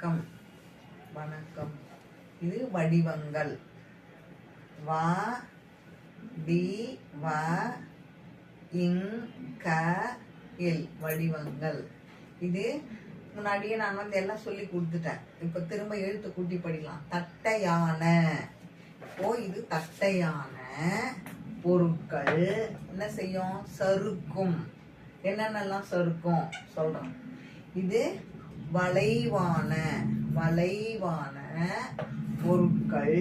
வணக்கம். வணக்கம். இது வடிவங்கள். வா டி வ இங் க இல் வடிவங்கள். இது முன்னாடியே நான் எல்லாம் சொல்லி கொடுத்துட்டேன். இப்போ திரும்ப எழுத்து கூட்டி படிக்கலாம். தட்டையான. இது தட்டையான பொருட்கள் என்ன செய்யும்? சறுக்கும். என்னென்னலாம் சறுக்கும் சொல்றோம். இது வளைவான பொருட்கள்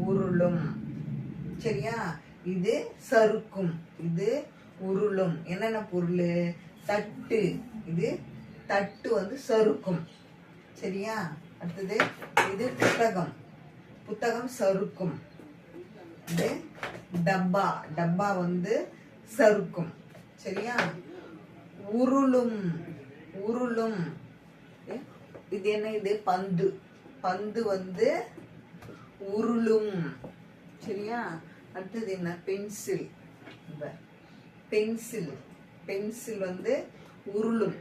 உருளும். சரியா? இது சறுக்கும், இது உருளும். என்னென்ன பொருள்? தட்டு. இது தட்டு சறுக்கும். சரியா? அடுத்தது இது புத்தகம் சறுக்கும். இது டப்பா சறுக்கும். சரியா? உருளும். இது என்ன? இது பந்து உருளும். சரியா? அடுத்தது என்ன? பென்சில் உருளும்.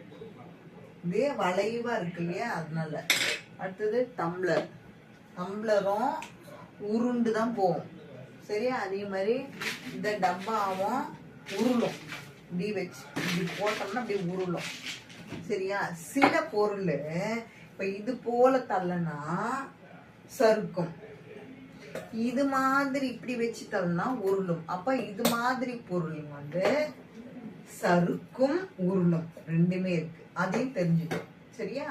இது வளைவா இருக்கு இல்லையா, அதனால. அடுத்தது டம்ளரும் உருண்டு தான் போகும். சரியா? அதே மாதிரி இந்த டப்பாவும் உருளும். இப்படி போட்டோம்னா அப்படியே உருளும். சரியா? சில பொருள் இப்ப இது போல தள்ளனா சறுக்கும். இது மாதிரி இப்படி வச்சு தள்ளனா உருளும். அப்ப இது மாதிரி பொருள் சறுக்கும், உருளும். ரெண்டுமே இருக்கு. அதையும் தெரிஞ்சுக்கணும். சரியா?